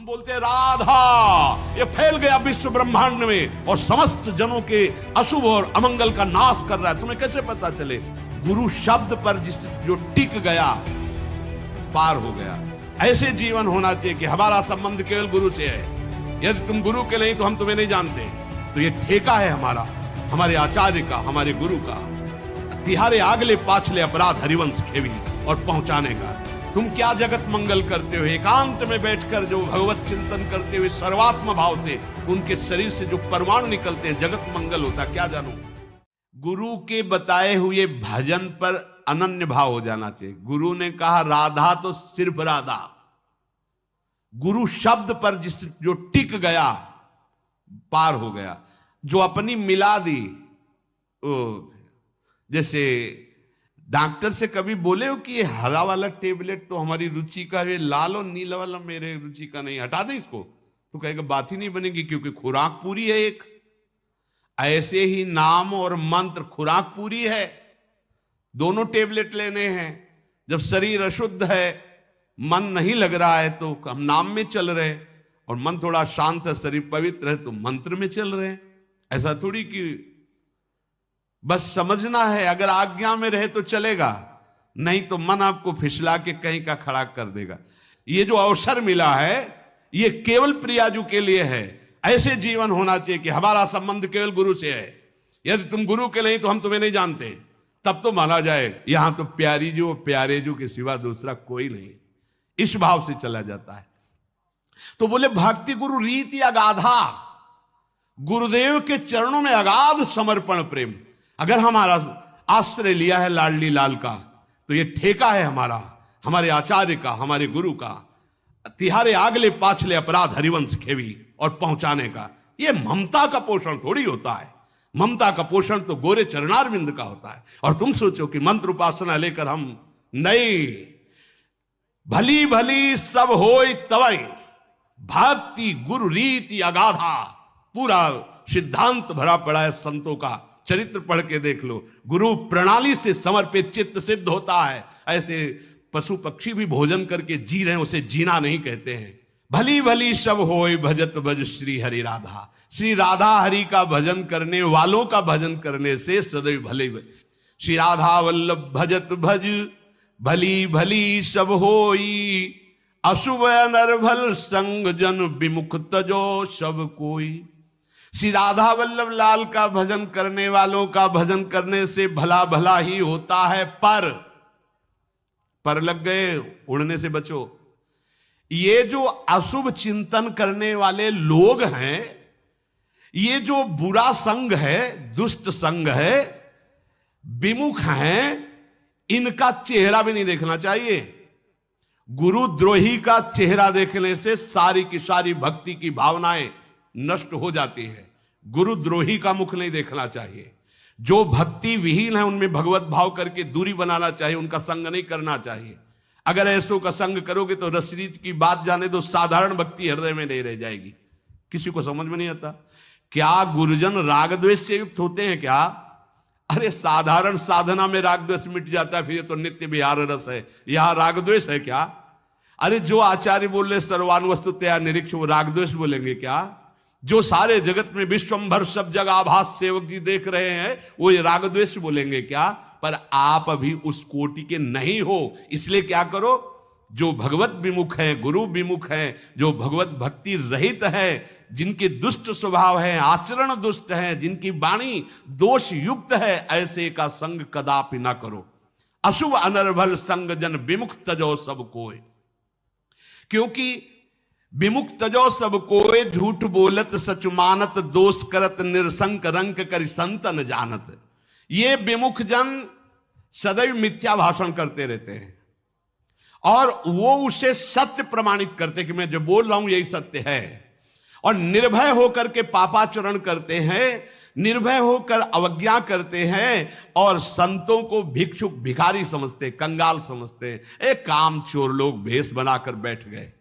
हम बोलते हैं राधा, ये फैल गया विश्व ब्रह्मांड में और समस्त जनों के अशुभ और अमंगल का नाश कर रहा है। तुम्हें कैसे पता चले? गुरु शब्द पर जो टिक गया पार हो गया। ऐसे जीवन होना चाहिए कि हमारा संबंध केवल गुरु से है। यदि तुम गुरु के नहीं तो हम तुम्हें नहीं जानते। तो ये ठेका है हमारा, हमारे आचार्य का, हमारे गुरु का। तिहारे आगले पाछले अपराध हरिवंश खेवी और पहुंचाने का। तुम क्या जगत मंगल करते हो? एकांत में बैठकर जो भगवत चिंतन करते हुए सर्वात्म भाव से उनके शरीर से जो परमाणु निकलते हैं, जगत मंगल होता। क्या जानू? गुरु के बताए हुए भजन पर अनन्य भाव हो जाना चाहिए। गुरु ने कहा राधा तो सिर्फ राधा। गुरु शब्द पर जो टिक गया पार हो गया। जो अपनी मिला दी, जैसे डॉक्टर से कभी बोले हो कि ये हरा वाला टेबलेट तो हमारी रुचि का है, लाल और नीला वाला मेरे रुचि का नहीं, हटा दे इसको, तो कहेगा बात ही नहीं बनेगी क्योंकि खुराक पूरी है एक। ऐसे ही नाम और मंत्र खुराक पूरी है, दोनों टेबलेट लेने हैं। जब शरीर अशुद्ध है, मन नहीं लग रहा है, तो हम नाम में चल रहे, और मन थोड़ा शांत है, शरीर पवित्र है, तो मंत्र में चल रहे। ऐसा थोड़ी कि बस समझना है, अगर आज्ञा में रहे तो चलेगा, नहीं तो मन आपको फिसला के कहीं का खड़ा कर देगा। ये जो अवसर मिला है ये केवल प्रियाजू के लिए है। ऐसे जीवन होना चाहिए कि हमारा संबंध केवल गुरु से है। यदि तुम गुरु के नहीं तो हम तुम्हें नहीं जानते, तब तो माना जाए यहां तो प्यारी जू प्यारे जू के सिवा दूसरा कोई नहीं। इस भाव से चला जाता है। तो बोले भक्ति गुरु रीति अगाधा, गुरुदेव के चरणों में अगाध समर्पण प्रेम। अगर हमारा आश्रय लिया है लाडली लाल का, तो ये ठेका है हमारा, हमारे आचार्य का, हमारे गुरु का। तिहारे आगले पाछले अपराध हरिवंश खेवी और पहुंचाने का। ये ममता का पोषण थोड़ी होता है। ममता का पोषण तो गोरे चरणारविंद का होता है। और तुम सोचो कि मंत्र उपासना लेकर हम नहीं, भली भली सब होय तवै, भक्ति गुरु रीति अगाधा। पूरा सिद्धांत भरा पड़ा है संतों का। चरित्र पढ़ के देख लो। गुरु प्रणाली से समर्पित चित्त सिद्ध होता है। ऐसे पशु पक्षी भी भोजन करके जी रहे हैं, उसे जीना नहीं कहते हैं। भली भली सब होय भजत भज श्री हरि राधा। श्री राधा हरि का भजन करने वालों का भजन करने से सदैव भले। श्री राधा वल्लभ भजत भज, भली भली सब होई, अशुभ अनर्भल संग जन विमुख तजो सब कोई। श्री राधा वल्लभ लाल का भजन करने वालों का भजन करने से भला भला ही होता है। पर लग गए, उड़ने से बचो। ये जो अशुभ चिंतन करने वाले लोग हैं, ये जो बुरा संग है, दुष्ट संग है, विमुख हैं, इनका चेहरा भी नहीं देखना चाहिए। गुरुद्रोही का चेहरा देखने से सारी की सारी भक्ति की भावनाएं नष्ट हो जाती है। गुरुद्रोही का मुख नहीं देखना चाहिए। जो भक्ति विहीन है उनमें भगवत भाव करके दूरी बनाना चाहिए, उनका संग नहीं करना चाहिए। अगर ऐसों का संग करोगे तो रसरीत की बात जाने दो, साधारण भक्ति हृदय में नहीं रह जाएगी। किसी को समझ में नहीं आता। क्या गुरुजन राग द्वेष से युक्त होते हैं क्या? अरे साधारण साधना में राग द्वेष मिट जाता है, फिर ये तो नित्य विहार रस है, यहां राग द्वेष है क्या? अरे जो आचार्य बोल रहे सर्वानुवस्तुतया निरीक्ष, वो राग द्वेष बोलेंगे क्या? जो सारे जगत में विश्वंभर सब जगह आभास सेवक जी देख रहे हैं, वो ये राग द्वेष बोलेंगे क्या? पर आप अभी उस कोटि के नहीं हो। इसलिए क्या करो, जो भगवत विमुख है, गुरु विमुख है, जो भगवत भक्ति रहित है, जिनके दुष्ट स्वभाव है, आचरण दुष्ट है, जिनकी वाणी दोष युक्त है, ऐसे का संग कदापि ना करो। अशुभ अनर्भल संग जन विमुख तजो सब कोय। क्योंकि विमुख तजो सब कोय, झूठ बोलत सच मानत, दोष करत निरसंक रंक कर संतन जानत। ये विमुख जन सदैव मिथ्या भाषण करते रहते हैं और वो उसे सत्य प्रमाणित करते कि मैं जो बोल रहा हूं यही सत्य है, और निर्भय होकर के पापाचरण करते हैं, निर्भय होकर अवज्ञा करते हैं, और संतों को भिक्षुक भिखारी समझते, कंगाल समझते। एक काम चोर लोग भेष बनाकर बैठ गए।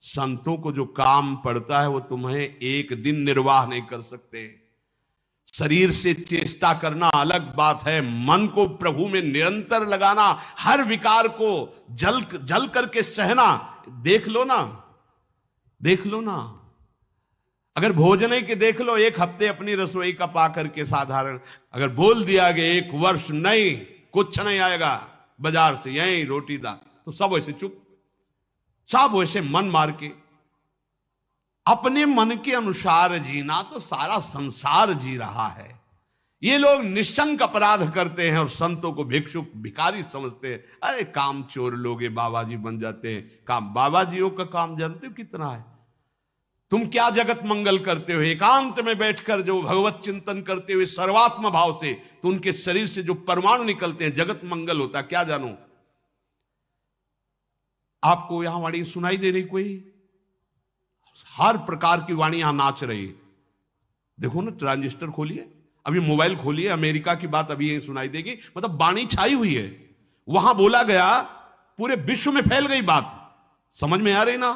संतों को जो काम पड़ता है वो तुम्हें एक दिन निर्वाह नहीं कर सकते। शरीर से चेष्टा करना अलग बात है, मन को प्रभु में निरंतर लगाना, हर विकार को जल करके सहना। देख लो ना, देख लो ना, अगर भोजन के देख लो, एक हफ्ते अपनी रसोई का पा करके साधारण अगर बोल दिया कि 1 वर्ष नहीं कुछ नहीं आएगा बाजार से, यही रोटी दाल, तो सब वैसे चुप, सब वैसे मन मार के अपने मन के अनुसार जीना तो सारा संसार जी रहा है। ये लोग निशंक अपराध करते हैं और संतों को भिक्षुक भिखारी समझते हैं। अरे काम चोर लोग बाबा जी बन जाते हैं। काम बाबा जियों का काम जानते हो कितना है? तुम क्या जगत मंगल करते हो? एकांत में बैठकर जो भगवत चिंतन करते हुए सर्वात्म भाव से, तो उनके शरीर से जो परमाणु निकलते हैं, जगत मंगल होता है। क्या जानो? आपको यहां वाणी सुनाई दे रही? कोई हर प्रकार की वाणी यहां नाच रही। देखो ना, ट्रांजिस्टर खोलिए, अभी मोबाइल खोलिए, अमेरिका की बात अभी यही सुनाई देगी। मतलब वाणी छाई हुई है, वहां बोला गया, पूरे विश्व में फैल गई बात। समझ में आ रही ना?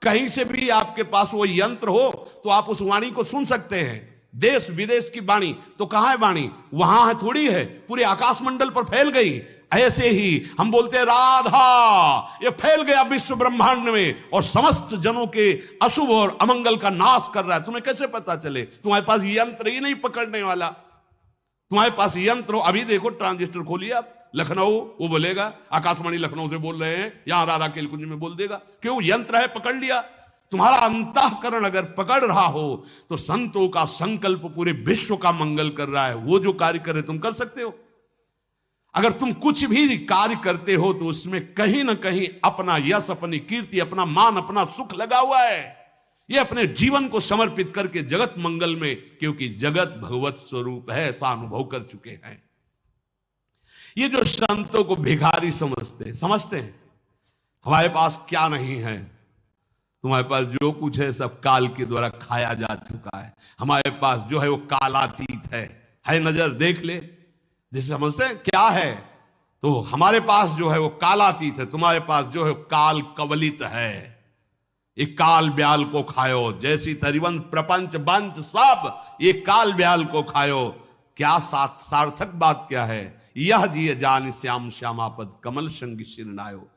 कहीं से भी आपके पास वो यंत्र हो तो आप उस वाणी को सुन सकते हैं। देश विदेश की वाणी, तो कहां है वाणी? वहां है थोड़ी है, पूरे आकाश मंडल पर फैल गई। ऐसे ही हम बोलते हैं राधा, ये फैल गया विश्व ब्रह्मांड में और समस्त जनों के अशुभ और अमंगल का नाश कर रहा है। तुम्हें कैसे पता चले? तुम्हारे पास यंत्र ही नहीं पकड़ने वाला। तुम्हारे पास यंत्र हो, अभी देखो ट्रांजिस्टर खोलिए आप, लखनऊ, वो बोलेगा आकाशवाणी लखनऊ से बोल रहे हैं, यहां राधा केलकुंज में बोल देगा। क्यों? यंत्र है, पकड़ लिया। तुम्हारा अंतःकरण अगर पकड़ रहा हो तो संतों का संकल्प पूरे विश्व का मंगल कर रहा है। वो जो कार्य कर रहे तुम कर सकते हो। अगर तुम कुछ भी कार्य करते हो तो उसमें कहीं ना कहीं अपना यश, अपनी कीर्ति, अपना मान, अपना सुख लगा हुआ है। ये अपने जीवन को समर्पित करके जगत मंगल में, क्योंकि जगत भगवत स्वरूप है, ऐसा अनुभव कर चुके हैं। ये जो संतों को भिखारी समझते हैं हमारे पास क्या नहीं है, तुम्हारे पास जो कुछ है सब काल के द्वारा खाया जा चुका है। हमारे पास जो है वो कालातीत है नजर देख ले, जिसे समझते हैं क्या है, तो हमारे पास जो है वो कालातीत है। तुम्हारे पास जो है काल कवलित है। ये काल ब्याल को खायो, जैसी तरिवन प्रपंच बंच सब ये काल ब्याल को खायो। क्या सार्थक बात क्या है? यह जिय जान श्याम श्यामापद कमल संग शिरनायो।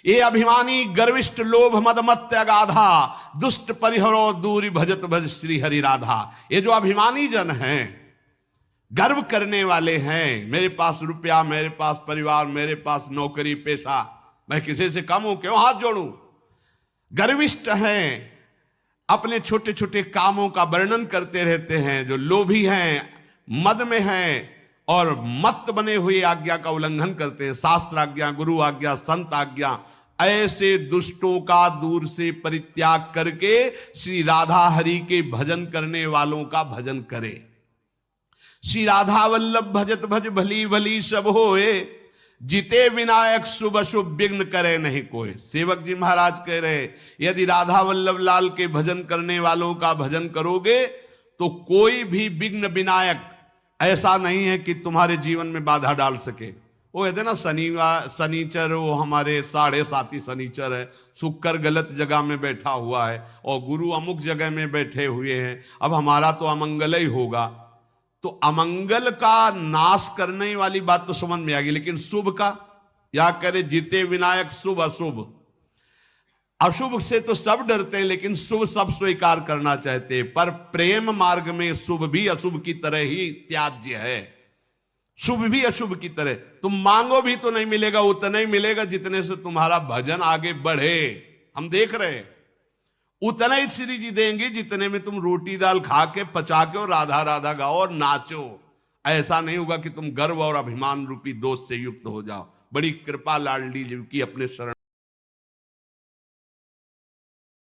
ये अभिमानी गर्विष्ठ लोभ मद मत्य अगाधा, दुष्ट परिहरो दूरी भजत भज श्री हरि राधा। ये जो अभिमानी जन हैं, गर्व करने वाले हैं, मेरे पास रुपया, मेरे पास परिवार, मेरे पास नौकरी पेशा, मैं किसी से कम हूं, क्यों हाथ जोड़ूं? गर्विष्ठ हैं, अपने छोटे छोटे कामों का वर्णन करते रहते हैं। जो लोभी हैं, मद में हैं और मत बने हुए आज्ञा का उल्लंघन करते हैं, शास्त्र आज्ञा, गुरु आज्ञा, संत आज्ञा। ऐसे दुष्टों का दूर से परित्याग करके श्री राधा हरि के भजन करने वालों का भजन करे। श्री राधा वल्लभ भजत भज भली भली सब होए, जीते विनायक शुभ अशुभ विघ्न करे नहीं कोई। सेवक जी महाराज कह रहे, यदि राधा वल्लभ लाल के भजन करने वालों का भजन करोगे तो कोई भी विघ्न विनायक ऐसा नहीं है कि तुम्हारे जीवन में बाधा डाल सके। वो कहते ना, शनिचर वो हमारे 7.5 शनिचर है, शुक्र गलत जगह में बैठा हुआ है और गुरु अमुक जगह में बैठे हुए हैं, अब हमारा तो अमंगल ही होगा। तो अमंगल का नाश करने वाली बात तो समझ में आ गई, लेकिन शुभ का या करे जीते विनायक शुभ अशुभ। अशुभ से तो सब डरते हैं, लेकिन शुभ सब स्वीकार करना चाहते हैं। पर प्रेम मार्ग में शुभ भी अशुभ की तरह ही त्याज्य है। शुभ भी अशुभ की तरह, तुम मांगो भी तो नहीं मिलेगा, उतना ही मिलेगा जितने से तुम्हारा भजन आगे बढ़े। हम देख रहे हैं, उतना ही श्री जी देंगे जितने में तुम रोटी दाल खा के पचा के और राधा राधा गाओ और नाचो। ऐसा नहीं होगा कि तुम गर्व और अभिमान रूपी दोष से युक्त हो जाओ। बड़ी कृपा लाडली जी की अपने शरण